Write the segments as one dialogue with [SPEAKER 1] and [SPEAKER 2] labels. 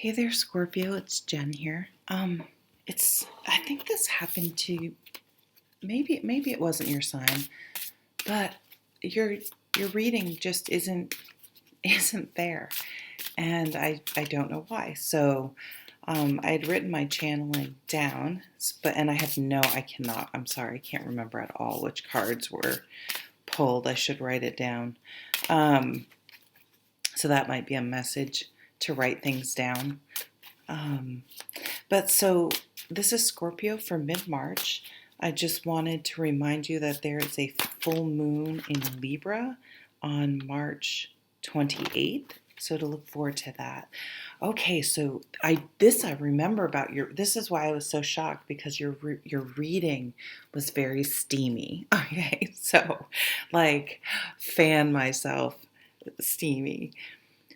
[SPEAKER 1] Hey there, Scorpio. It's Jen here. I think this happened to maybe it wasn't your sign, but your your reading just isn't there, and I don't know why. So, I had written my channeling down, and I cannot. I'm sorry, I can't remember at all which cards were pulled. I should write it down. Um, so that might be a message to write things down. Um, But so this is Scorpio for mid-March. I just wanted to remind you that there is a full moon in Libra on March 28th. So to look forward to that. Okay, so I remember about this is why I was so shocked because your reading was very steamy. Okay, so like fan myself steamy.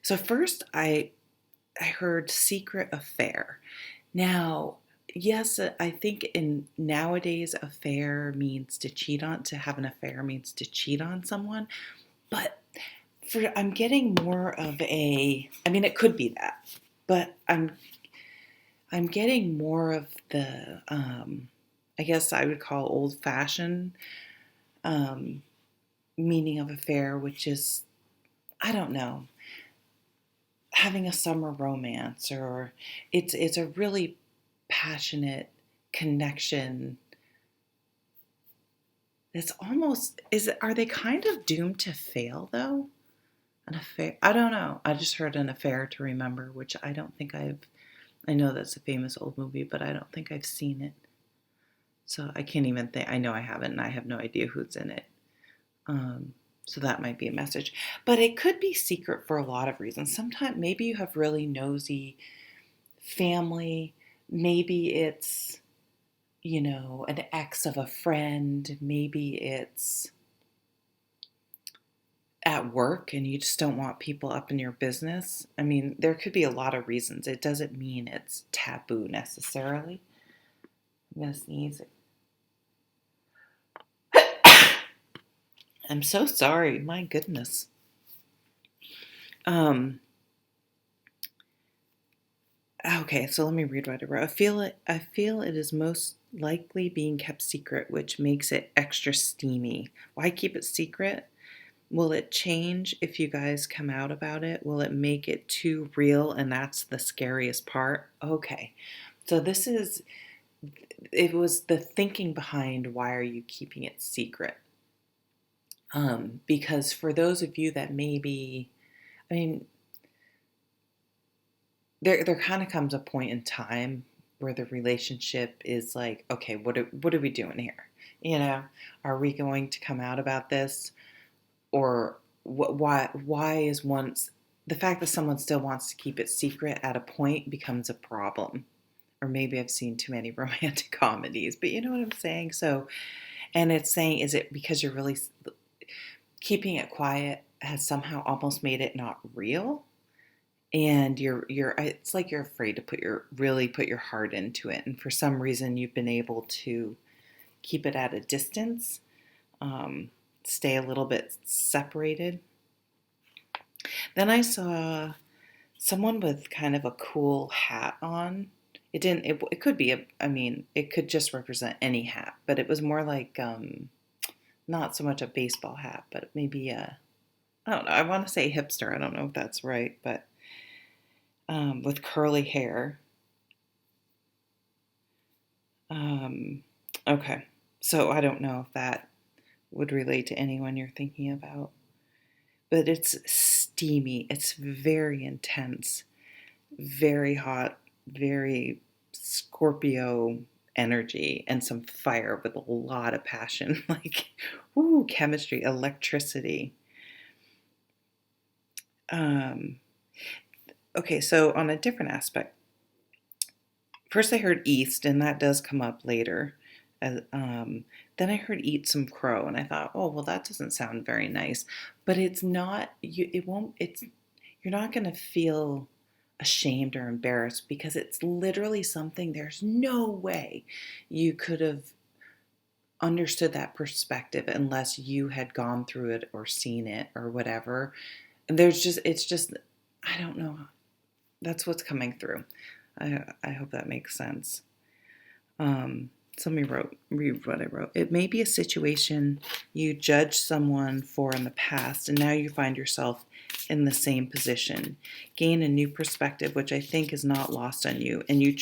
[SPEAKER 1] So first I heard secret affair. Now, yes, I think in nowadays to have an affair means to cheat on someone, but I'm getting more of I mean, it could be that, but I'm getting more of the, I guess I would call old fashioned, um, meaning of affair, which is, I don't know, having a summer romance, or it's a really passionate connection. It's almost are they kind of doomed to fail though? An affair? I don't know. I just heard an affair to remember, which I don't think I know that's a famous old movie, but I don't think I've seen it. So I can't even think. I know I haven't, and I have no idea who's in it. Um, so that might be a message. But it could be secret for a lot of reasons. Sometimes maybe you have really nosy family. Maybe it's, an ex of a friend. Maybe it's at work and you just don't want people up in your business. I mean, there could be a lot of reasons. It doesn't mean it's taboo necessarily. I'm going to sneeze. I'm so sorry. My goodness. Um, okay, so let me read what I wrote. I feel it is most likely being kept secret, which makes it extra steamy. Why keep it secret? Will it change if you guys come out about it? Will it make it too real? And that's the scariest part. Okay. So it was the thinking behind why are you keeping it secret? Because for those of you that maybe, I mean, there kind of comes a point in time where the relationship is like, okay, what are we doing here? Are we going to come out about this? Or why is once the fact that someone still wants to keep it secret at a point becomes a problem? Or maybe I've seen too many romantic comedies, but you know what I'm saying? So, and it's saying, is it because you're really keeping it quiet has somehow almost made it not real? And it's like you're afraid to really put your heart into it. And for some reason, you've been able to keep it at a distance, stay a little bit separated. Then I saw someone with kind of a cool hat on. It could be I mean, it could just represent any hat, but it was more like, not so much a baseball hat, but maybe I don't know, I want to say hipster. I don't know if that's right, but with curly hair. Um, okay. So I don't know if that would relate to anyone you're thinking about. But it's steamy. It's very intense, very hot, very Scorpio energy, and some fire with a lot of passion. Like, ooh, chemistry, electricity. Um, okay, so on a different aspect, first I heard east, and that does come up later. Uh, um, then I heard eat some crow, and I thought, oh well, that doesn't sound very nice. But it's not. It won't. You're not going to feel ashamed or embarrassed because it's literally something. There's no way you could have understood that perspective unless you had gone through it or seen it or whatever. And it's just, I don't know. That's what's coming through. I hope that makes sense. So let me read what I wrote. It may be a situation you judged someone for in the past, and now you find yourself in the same position. Gain a new perspective, which I think is not lost on you, and you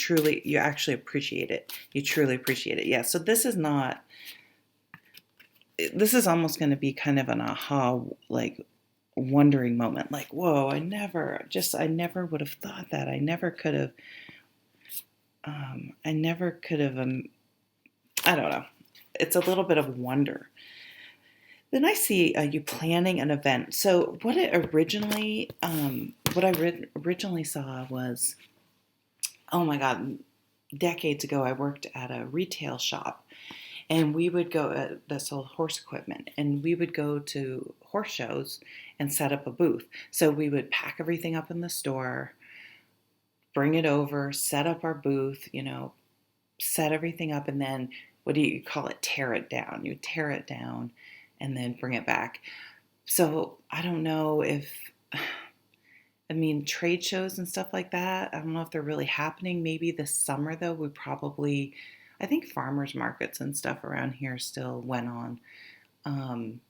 [SPEAKER 1] actually appreciate it. You truly appreciate it. Yeah. So this is almost going to be kind of an aha, like wondering moment. Like, whoa, I never would have thought that. I never could have. I don't know. It's a little bit of wonder. Then I see you planning an event. So what I originally saw was, oh my God, decades ago I worked at a retail shop, and we would go that sold horse equipment, and we would go to horse shows and set up a booth. So we would pack everything up in the store, bring it over, set up our booth, set everything up, and then what do you call it? Tear it down. You tear it down and then bring it back. So I don't know trade shows and stuff like that, I don't know if they're really happening. Maybe this summer, though, I think farmers markets and stuff around here still went on.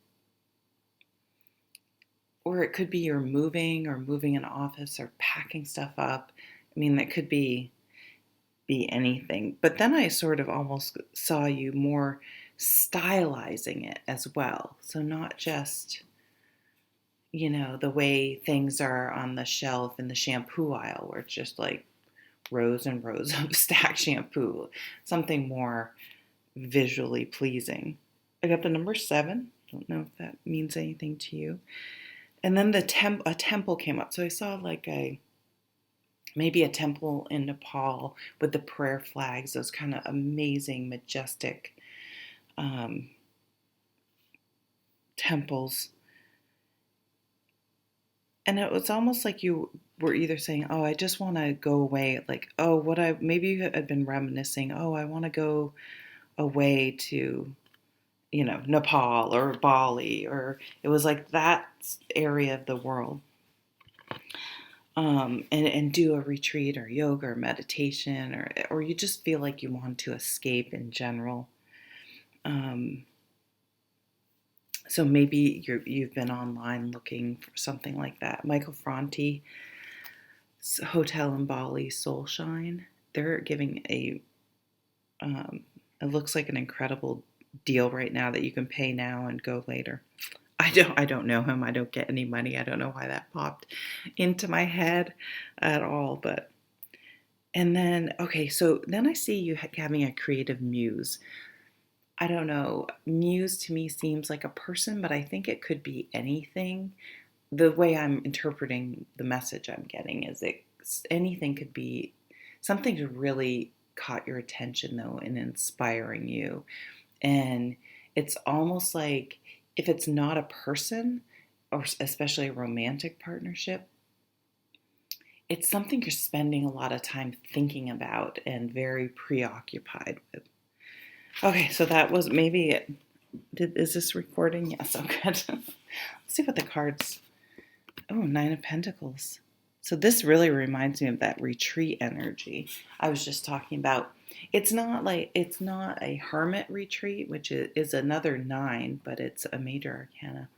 [SPEAKER 1] Or it could be you're moving an office or packing stuff up. That could be anything. But then I sort of almost saw you more stylizing it as well. So not just, the way things are on the shelf in the shampoo aisle where it's just like rows and rows of stacked shampoo. Something more visually pleasing. I got the number 7. Don't know if that means anything to you. And then a temple came up. So I saw maybe a temple in Nepal with the prayer flags, those kind of amazing, majestic temples. And it was almost like you were either saying, oh, I just want to go away. Like, oh, maybe you had been reminiscing, oh, I want to go away to, Nepal or Bali, or it was like that area of the world. And do a retreat or yoga or meditation, or you just feel like you want to escape in general. So maybe you've been online looking for something like that. Michael Franti, Hotel in Bali, Soul Shine. They're giving it looks like an incredible deal right now that you can pay now and go later. I don't know him. I don't get any money. I don't know why that popped into my head at all. And then, okay, so then I see you having a creative muse. I don't know. Muse to me seems like a person, but I think it could be anything. The way I'm interpreting the message I'm getting is anything could be something that really caught your attention, though, and inspiring you. And it's almost like if it's not a person, or especially a romantic partnership, it's something you're spending a lot of time thinking about and very preoccupied with. Okay, so that was maybe it. Is this recording? Yes, I'm good. Let's see what the cards. Oh, 9 of Pentacles. So this really reminds me of that retreat energy I was just talking about. It's not a hermit retreat, which is another 9, but it's a major arcana.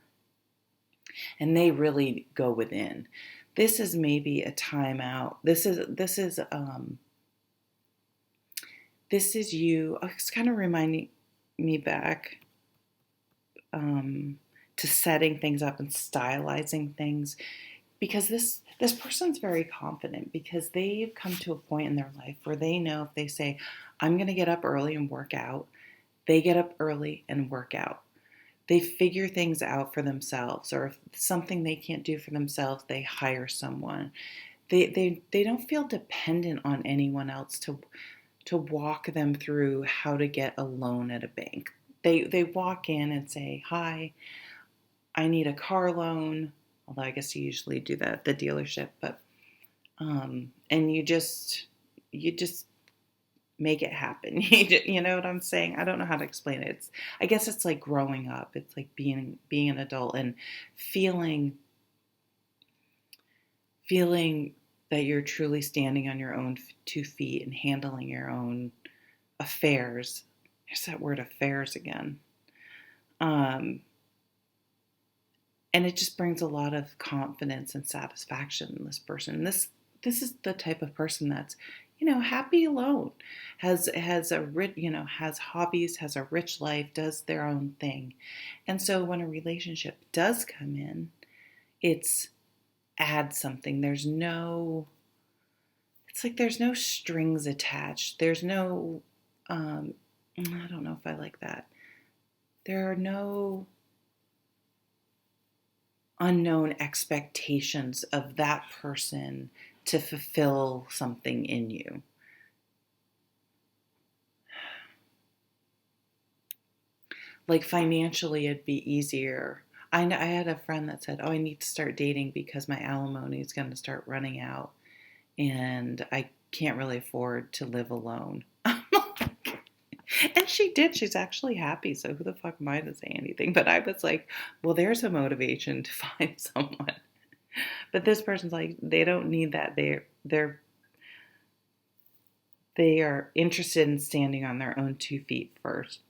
[SPEAKER 1] And they really go within. This is maybe a timeout. This is you. It's kind of reminding me back to setting things up and stylizing things, because this person's very confident because they've come to a point in their life where they know if they say, I'm going to get up early and work out, they get up early and work out. They figure things out for themselves, or if something they can't do for themselves, they hire someone. They don't feel dependent on anyone else to walk them through how to get a loan at a bank. They walk in and say, hi, I need a car loan. Although I guess you usually do that at the dealership, but and you just make it happen. You know what I'm saying? I don't know how to explain it. I guess it's like growing up. It's like being an adult and feeling that you're truly standing on your own 2 feet and handling your own affairs. There's that word affairs again. And it just brings a lot of confidence and satisfaction in this person. This is the type of person that's, happy alone, has a rich, has hobbies, has a rich life, does their own thing. And so when a relationship does come in, it's adds something. It's like there's no strings attached. There's no, I don't know if I like that. There are no unknown expectations of that person to fulfill something in you. Like financially, it'd be easier. I had a friend that said, "Oh, I need to start dating because my alimony is going to start running out, and I can't really afford to live alone." And she did. She's actually happy. So who the fuck am I to say anything? But I was like, well, there's a motivation to find someone. But this person's like, they don't need that. They are interested in standing on their own 2 feet first.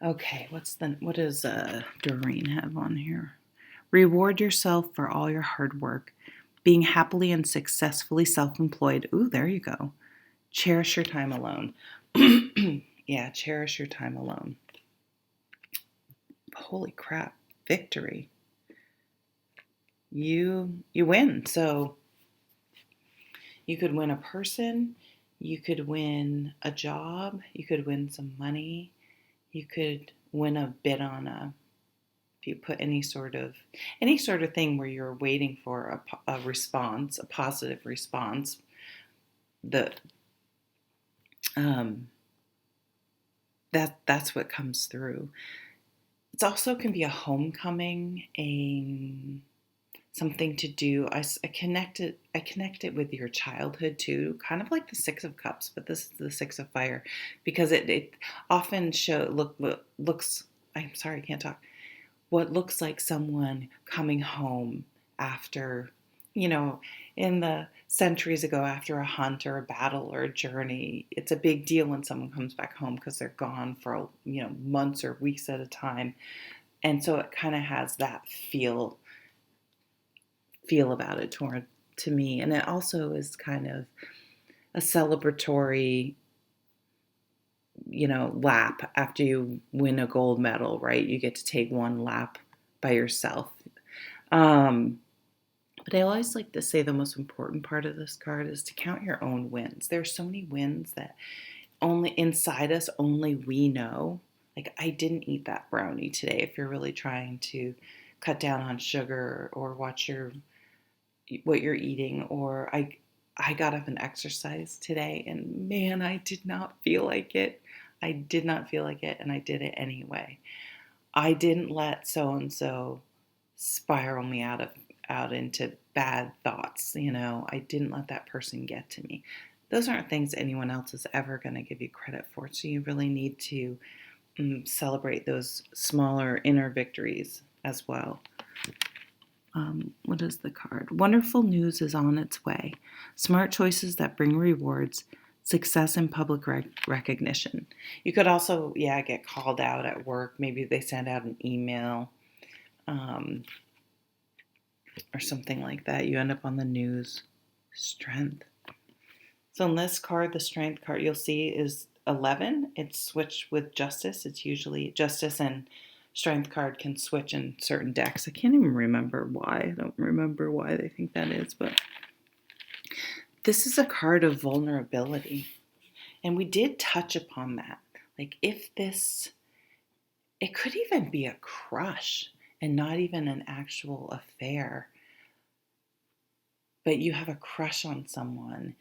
[SPEAKER 1] Okay, what does Doreen have on here? Reward yourself for all your hard work. Being happily and successfully self-employed. Ooh, there you go. Cherish your time alone. Yeah, cherish your time alone. Holy crap. Victory. You win. So you could win a person, you could win a job, you could win some money, you could win a bid on if you put any sort of thing where you're waiting for a response, a positive response, that's what comes through. It also can be a homecoming, something to do. I connect it with your childhood too, kind of like the Six of Cups, but this is the Six of Fire, because it often looks. I'm sorry, I can't talk. What looks like someone coming home after, in the centuries ago, after a hunt or a battle or a journey. It's a big deal when someone comes back home because they're gone for, months or weeks at a time. And so it kind of has that feel about it to me. And it also is kind of a celebratory, lap after you win a gold medal, right? You get to take one lap by yourself. But I always like to say the most important part of this card is to count your own wins. There are so many wins that only inside us, only we know. Like, I didn't eat that brownie today. If you're really trying to cut down on sugar or watch what you're eating, or I got up and exercised today, and man, I did not feel like it. I did not feel like it, and I did it anyway. I didn't let so-and-so spiral me out into bad thoughts. I didn't let that person get to me. Those aren't things anyone else is ever going to give you credit for. So you really need to celebrate those smaller inner victories as well. What is the card? Wonderful news is on its way. Smart choices that bring rewards, success and public recognition. You could also, get called out at work. Maybe they send out an email or something like that. You end up on the news. Strength. So in this card, the strength card, you'll see is 11. It's switched with justice. It's usually justice and strength card can switch in certain decks. I can't even remember why. I don't remember why they think that is, but this is a card of vulnerability. And we did touch upon that. Like, it could even be a crush and not even an actual affair. But you have a crush on someone.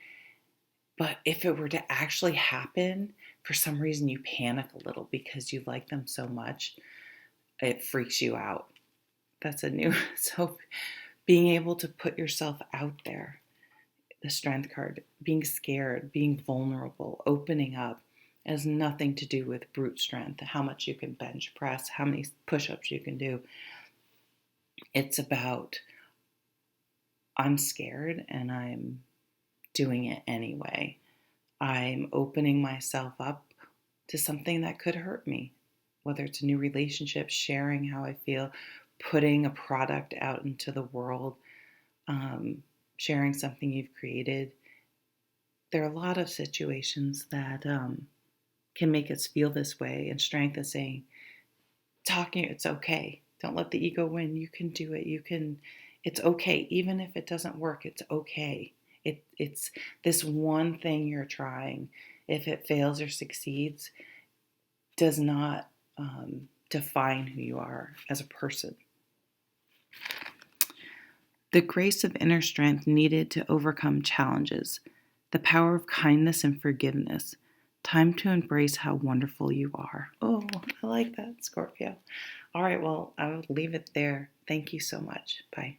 [SPEAKER 1] But if it were to actually happen, for some reason you panic a little because you like them so much. It freaks you out. That's so being able to put yourself out there, the strength card, being scared, being vulnerable, opening up, has nothing to do with brute strength, how much you can bench press, how many push-ups you can do. It's about I'm scared and I'm doing it anyway. I'm opening myself up to something that could hurt me, whether it's a new relationship, sharing how I feel, putting a product out into the world, sharing something you've created. There are a lot of situations that can make us feel this way, and strength is saying, talking, it's okay. Don't let the ego win. You can do it. It's okay. Even if it doesn't work, it's okay. It's this one thing you're trying. If it fails or succeeds, does not define who you are as a person. The grace of inner strength needed to overcome challenges, the power of kindness and forgiveness. Time to embrace how wonderful you are. Oh, I like that, Scorpio. All right, well, I will leave it there. Thank you so much. Bye.